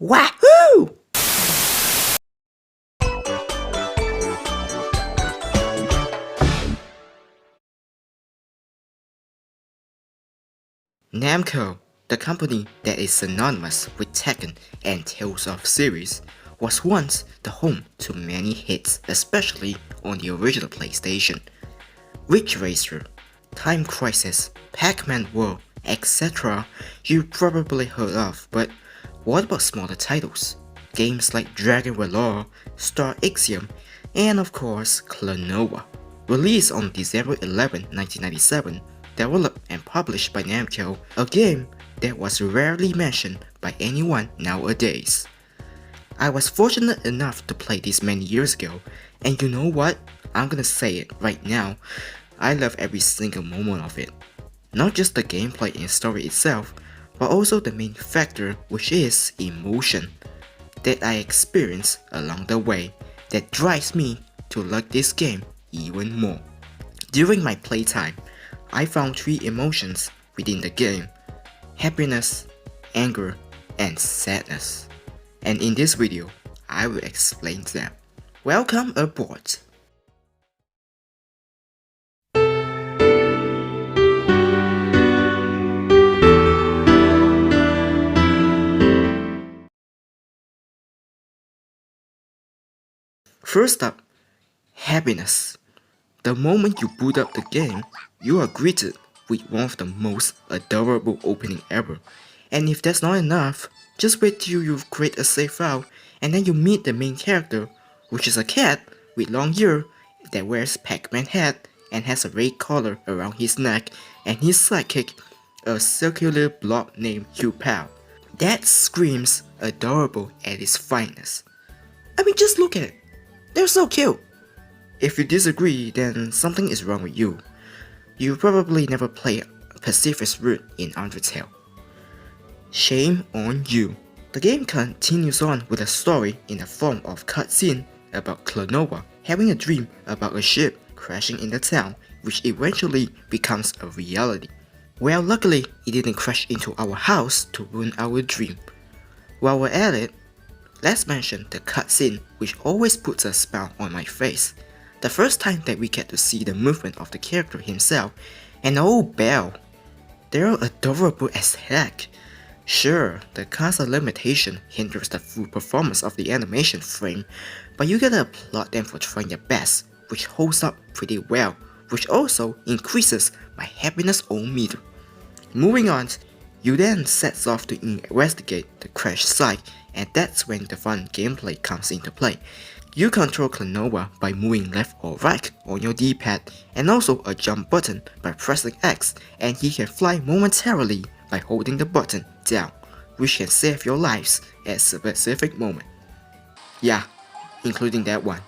Wahoo! Namco, the company that is synonymous with Tekken and Tales of series, was once the home to many hits, especially on the original PlayStation. Ridge Racer, Time Crisis, Pac-Man World, etc. you probably heard of, but what about smaller titles? Games like Dragon Warlord, Star Ixiom, and of course Klonoa. Released on December 11, 1997, developed and published by Namco, a game that was rarely mentioned by anyone nowadays. I was fortunate enough to play this many years ago, and you know what? I'm gonna say it right now, I love every single moment of it. Not just the gameplay and story itself, but also the main factor, which is emotion that I experience along the way that drives me to like this game even more. During my playtime, I found 3 emotions within the game: happiness, anger, and sadness. And in this video, I will explain them. Welcome aboard! First up, happiness. The moment you boot up the game, you are greeted with one of the most adorable opening ever. And if that's not enough, just wait till you create a save file and then you meet the main character, which is a cat with long hair that wears Pac-Man hat and has a red collar around his neck, and his sidekick, a circular blob named Hugh Pow. That screams adorable at its finest. I mean, just look at it. They're so cute. If you disagree, then something is wrong with you. You probably never played Pacifist Route in Undertale. Shame on you. The game continues on with a story in the form of cutscene about Klonoa having a dream about a ship crashing in the town, which eventually becomes a reality. Well, luckily, it didn't crash into our house to ruin our dream. While we're at it, let's mention the cutscene, which always puts a smile on my face. The first time that we get to see the movement of the character himself, and oh Belle, they're adorable as heck. Sure, the console limitation hinders the full performance of the animation frame, but you gotta applaud them for trying their best, which holds up pretty well, which also increases my happiness ohm meter. Moving on, you then sets off to investigate the crash site, and that's when the fun gameplay comes into play. You control Klonoa by moving left or right on your D-pad, and also a jump button by pressing X, and he can fly momentarily by holding the button down, which can save your lives at a specific moment. Yeah, including that one.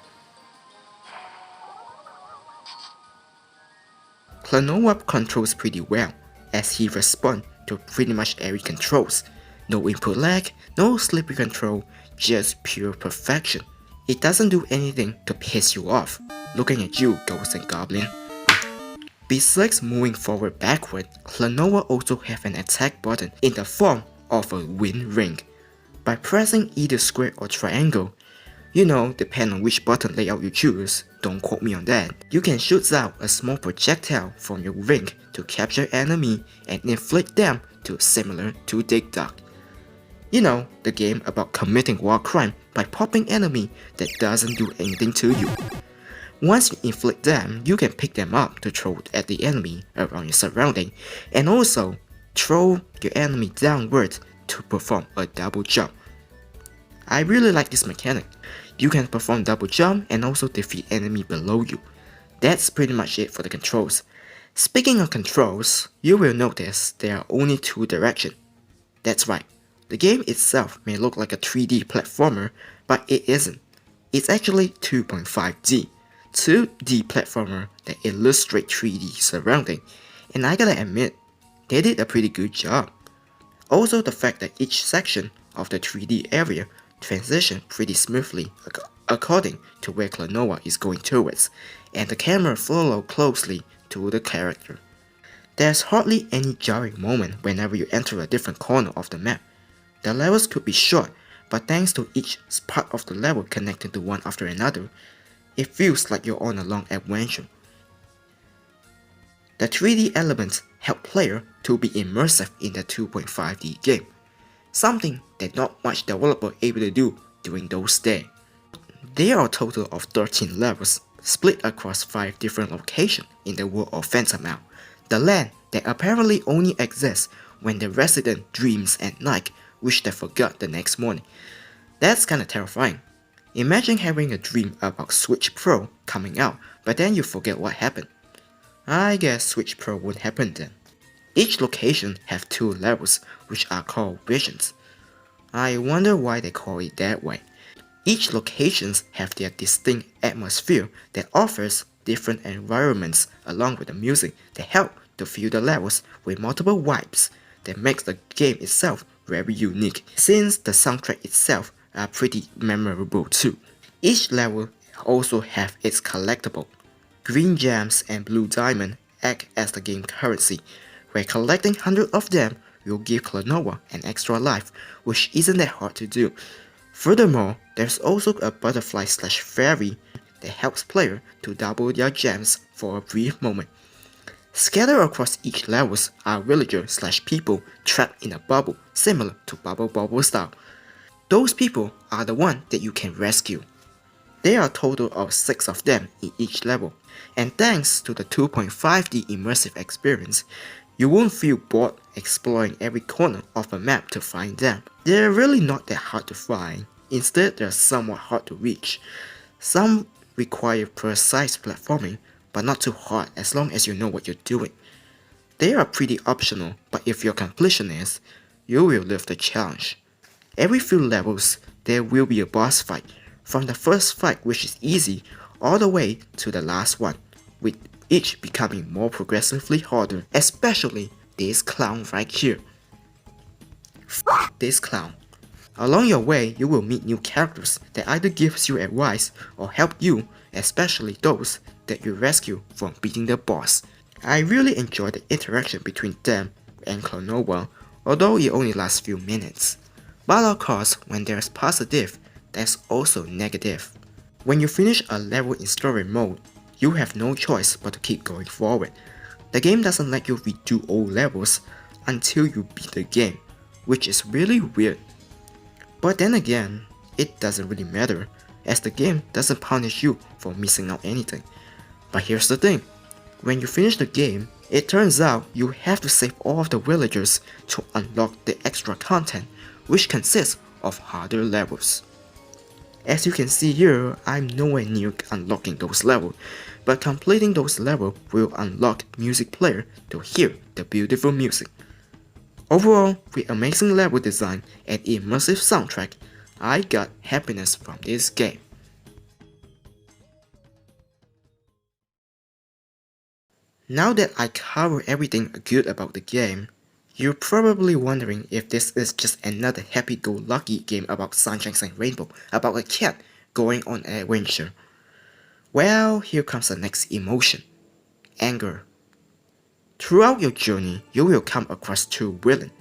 Klonoa controls pretty well, as he responds to pretty much every controls. No input lag, no slippery control, just pure perfection. It doesn't do anything to piss you off. Looking at you, Ghost and Goblin. Besides moving forward backward, Klonoa also have an attack button in the form of a wind ring. By pressing either square or triangle, you know, depending on which button layout you choose, don't quote me on that, you can shoot out a small projectile from your ring to capture enemy and inflict them to similar to Dig Dug. You know, the game about committing war crime by popping enemy that doesn't do anything to you. Once you inflict them, you can pick them up to throw at the enemy around your surrounding, and also throw your enemy downward to perform a double jump. I really like this mechanic. You can perform double jump and also defeat enemy below you. That's pretty much it for the controls. Speaking of controls, you will notice there are only 2 directions. That's right. The game itself may look like a 3D platformer, but it isn't. It's actually 2.5D, 2D platformer that illustrate 3D surrounding, and I gotta admit, they did a pretty good job. Also the fact that each section of the 3D area transition pretty smoothly according to where Klonoa is going towards, and the camera follows closely to the character. There's hardly any jarring moment whenever you enter a different corner of the map. The levels could be short, but thanks to each part of the level connecting to one after another, it feels like you're on a long adventure. The 3D elements help player to be immersive in the 2.5D game, something that not much developer able to do during those days. There are a total of 13 levels, split across 5 different locations in the world of Phantomile, the land that apparently only exists when the resident dreams at night which they forgot the next morning. That's kinda terrifying. Imagine having a dream about Switch Pro coming out, but then you forget what happened. I guess Switch Pro won't happen then. Each location have 2 levels, which are called visions. I wonder why they call it that way. Each locations have their distinct atmosphere that offers different environments along with the music that help to fill the levels with multiple vibes that makes the game itself very unique, since the soundtrack itself are pretty memorable too. Each level also have its collectible. Green gems and blue diamond act as the game currency, where collecting 100 of them will give Klonoa an extra life, which isn't that hard to do. Furthermore, there's also a butterfly/fairy that helps player to double their gems for a brief moment. Scattered across each levels are villagers/people trapped in a bubble similar to Bubble Bobble style. Those people are the one that you can rescue. There are a total of 6 of them in each level, and thanks to the 2.5D immersive experience, you won't feel bored exploring every corner of a map to find them. They're really not that hard to find, instead they're somewhat hard to reach. Some require precise platforming, but not too hard as long as you know what you're doing. They are pretty optional, but if you're completionist, you will love the challenge. Every few levels, there will be a boss fight, from the first fight which is easy, all the way to the last one, with each becoming more progressively harder, especially this clown right here. This clown. Along your way, you will meet new characters that either gives you advice or help you, especially those that you rescue from beating the boss. I really enjoy the interaction between them and Klonoa, although it only lasts few minutes. But of course, when there's positive, there's also negative. When you finish a level in story mode, you have no choice but to keep going forward. The game doesn't let you redo old levels until you beat the game, which is really weird. But then again, it doesn't really matter, as the game doesn't punish you for missing out anything. But here's the thing, when you finish the game, it turns out you have to save all of the villagers to unlock the extra content, which consists of harder levels. As you can see here, I'm nowhere near unlocking those levels, but completing those levels will unlock music player to hear the beautiful music. Overall, with amazing level design and immersive soundtrack, I got happiness from this game. Now that I covered everything good about the game, you're probably wondering if this is just another happy-go-lucky game about sunshine and rainbow, about a cat going on an adventure. Well, here comes the next emotion, anger. Throughout your journey, you will come across 2 villains,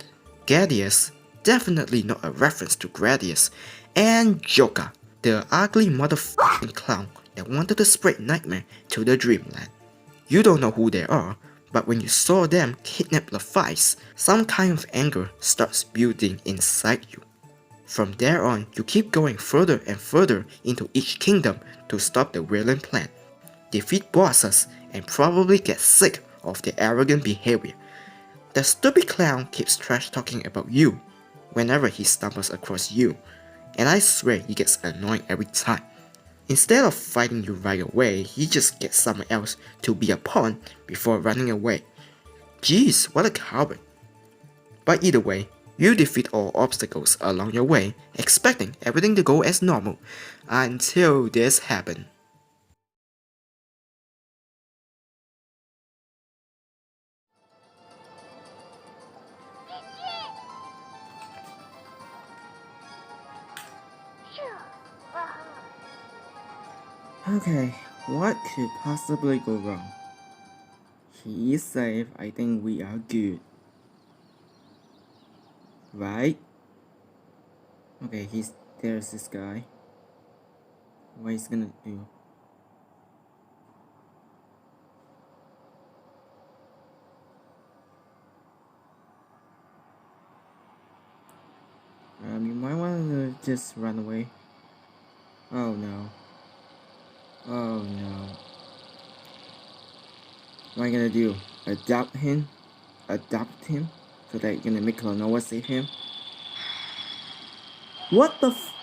Caddicarus, definitely not a reference to Gradius, and Joker, the ugly motherfucking clown that wanted to spread nightmare to the dreamland. You don't know who they are, but when you saw them kidnap Levi's, some kind of anger starts building inside you. From there on, you keep going further and further into each kingdom to stop the villain plan, defeat bosses, and probably get sick of their arrogant behavior. The stupid clown keeps trash talking about you whenever he stumbles across you, and I swear he gets annoying every time. Instead of fighting you right away, he just gets someone else to be a pawn before running away. Jeez, what a coward. But either way, you defeat all obstacles along your way, expecting everything to go as normal, until this happened. Okay, what could possibly go wrong? He is safe, I think we are good. Right? Okay, he's There's this guy. What he's gonna do? You might want to just run away. Oh no. Oh no. What are you gonna do? Adopt him? Adopt him? So that you're gonna make Klonoa save him? What the f-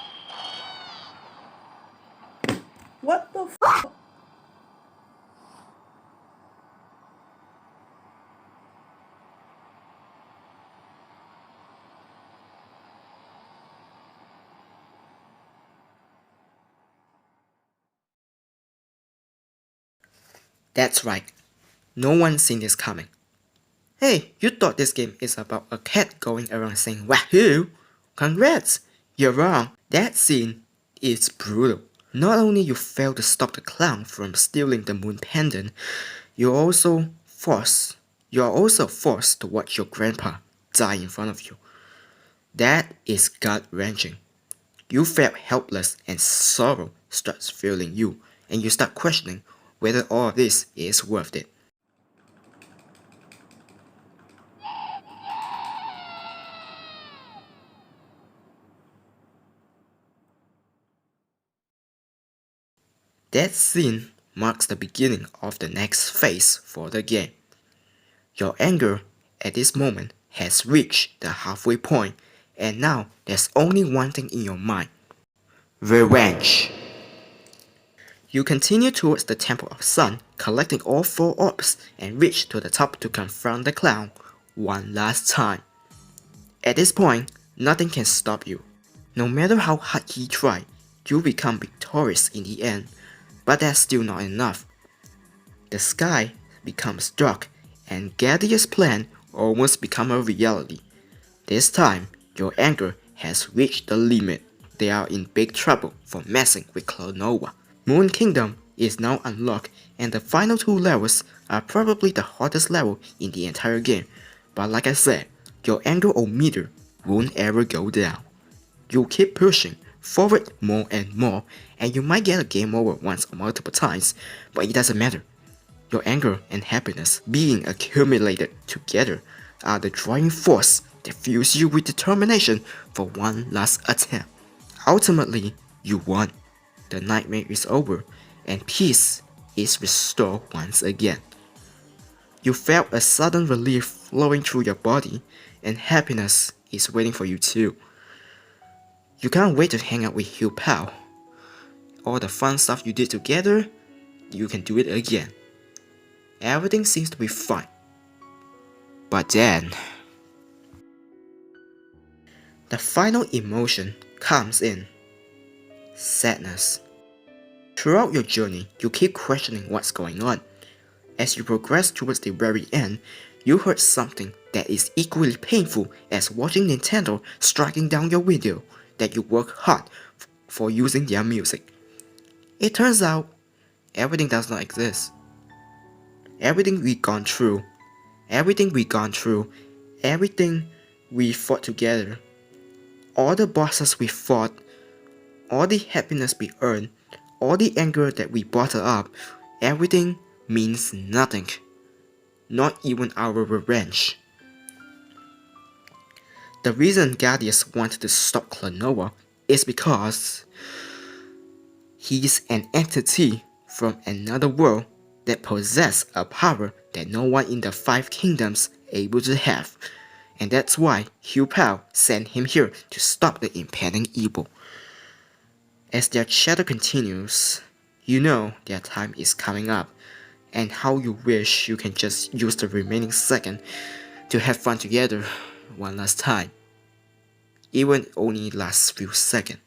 What the f- That's right. No one's seen this coming. Hey, you thought this game is about a cat going around saying wahoo? Congrats! You're wrong. That scene is brutal. Not only you fail to stop the clown from stealing the moon pendant, you're also forced to watch your grandpa die in front of you. That is gut-wrenching. You felt helpless and sorrow starts filling you, and you start questioning whether all of this is worth it. That scene marks the beginning of the next phase for the game. Your anger at this moment has reached the halfway point, and now there's only one thing in your mind: revenge. You continue towards the Temple of Sun, collecting all 4 orbs, and reach to the top to confront the clown one last time. At this point, nothing can stop you. No matter how hard he tried, you become victorious in the end, but that's still not enough. The sky becomes dark, and Gaddia's plan almost becomes a reality. This time, your anger has reached the limit. They are in big trouble for messing with Klonoa. Moon Kingdom is now unlocked, and the final 2 levels are probably the hardest level in the entire game. But like I said, your anger meter won't ever go down. You'll keep pushing forward more and more, and you might get a game over once or multiple times, but it doesn't matter. Your anger and happiness being accumulated together are the driving force that fuels you with determination for one last attempt. Ultimately, you won. The nightmare is over, and peace is restored once again. You felt a sudden relief flowing through your body, and happiness is waiting for you too. You can't wait to hang out with Hugh Pal. All the fun stuff you did together, you can do it again. Everything seems to be fine. But then, the final emotion comes in: sadness. Throughout your journey, you keep questioning what's going on. As you progress towards the very end, you heard something that is equally painful as watching Nintendo striking down your window that you work hard for using their music. It turns out, everything does not exist. Everything we've gone through, everything we fought together, all the bosses we fought, all the happiness we earned, all the anger that we bottled up, everything means nothing. Not even our revenge. The reason Gaddicarus wanted to stop Klonoa is because he's an entity from another world that possesses a power that no one in the 5 kingdoms able to have. And that's why Hugh Pao sent him here to stop the impending evil. As their shadow continues, you know their time is coming up, and how you wish you can just use the remaining second to have fun together one last time. Even only lasts few seconds.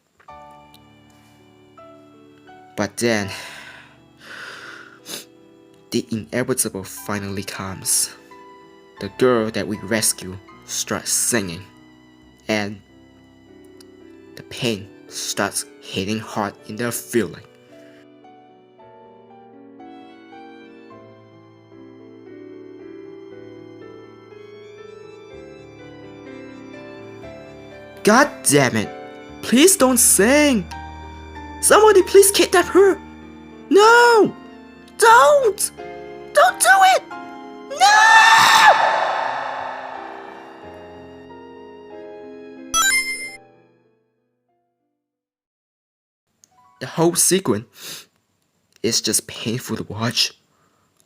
But then, the inevitable finally comes. The girl that we rescue starts singing, and the pain starts hitting hard in the feeling. God damn it! Please don't sing! Somebody please kidnap her! No! Don't! Don't do it! No! The whole sequence is just painful to watch.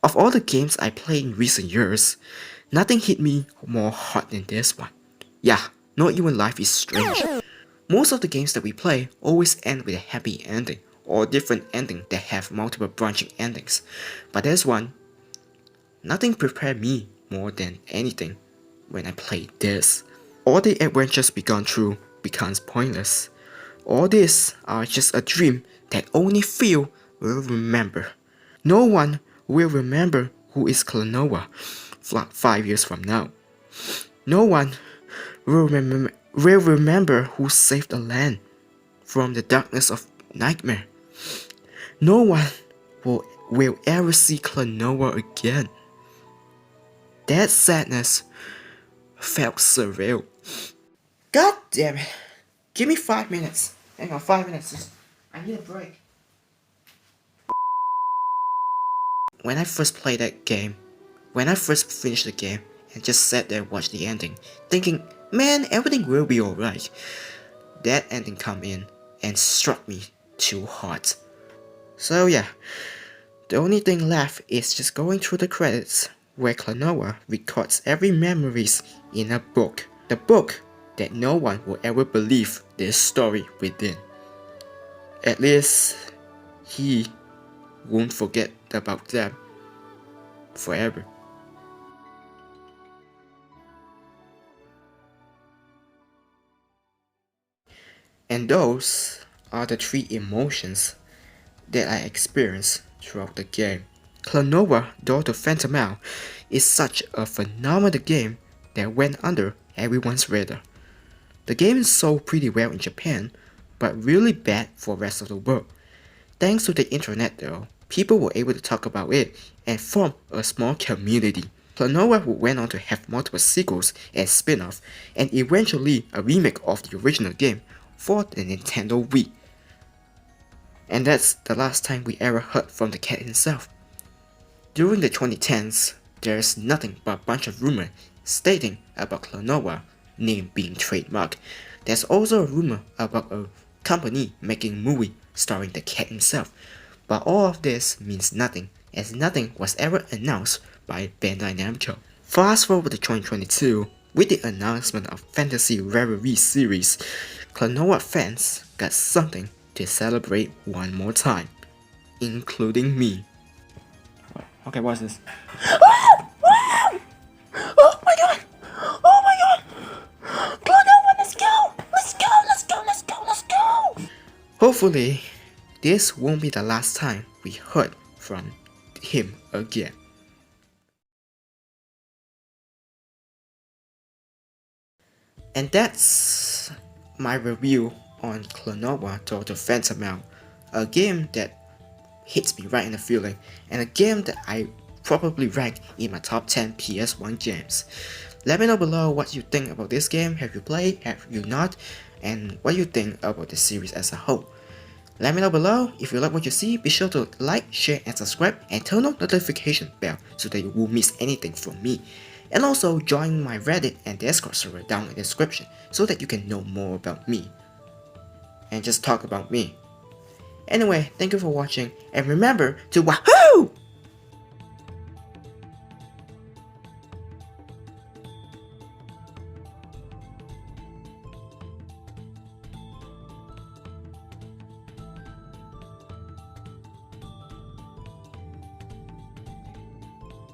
Of all the games I played in recent years, nothing hit me more hard than this one. Yeah, not even Life is Strange. Most of the games that we play always end with a happy ending, or different ending that have multiple branching endings. But this one, nothing prepared me more than anything when I played this. All the adventures we gone through becomes pointless. All these are just a dream that only few will remember. No one will remember who is Klonoa 5 years from now. No one will remember who saved the land from the darkness of nightmare. No one will ever see Klonoa again. That sadness felt surreal. God damn it. Give me 5 minutes. Hang on, 5 minutes. I need a break. When I first played that game, when I first finished the game and just sat there and watched the ending, thinking, man, everything will be alright. That ending come in and struck me too hard. So yeah, the only thing left is just going through the credits where Klonoa records every memories in a book. The book that no one will ever believe this story within. At least, he won't forget about them forever. And those are the 3 emotions that I experienced throughout the game. Klonoa, Daughter Phantomile is such a phenomenal game that went under everyone's radar. The game is sold pretty well in Japan, but really bad for the rest of the world. Thanks to the internet though, people were able to talk about it and form a small community. Klonoa went on to have multiple sequels and spin-offs, and eventually a remake of the original game for the Nintendo Wii. And that's the last time we ever heard from the cat himself. During the 2010s, there's nothing but a bunch of rumors stating about Klonoa name being trademarked. There's also a rumor about a company making a movie starring the cat himself. But all of this means nothing, as nothing was ever announced by Bandai Namco. Fast forward to 2022, with the announcement of Fantasy Reverie series, Klonoa fans got something to celebrate one more time, including me. Okay, what's this? Oh my god! Oh my god! Klonoa, let's go! Let's go! Let's go! Let's go! Let's go! Hopefully, this won't be the last time we heard from him again. And that's my review on Klonoa Daughter Phantomile, a game that hits me right in the feeling, and a game that I probably rank in my top 10 PS1 games. Let me know below what you think about this game. Have you played? Have you not? And what you think about the series as a whole. Let me know below. If you like what you see, be sure to like, share and subscribe, and turn on the notification bell so that you won't miss anything from me. And also join my Reddit and Discord server down in the description so that you can know more about me and just talk about me. Anyway, thank you for watching, and remember to wahoo!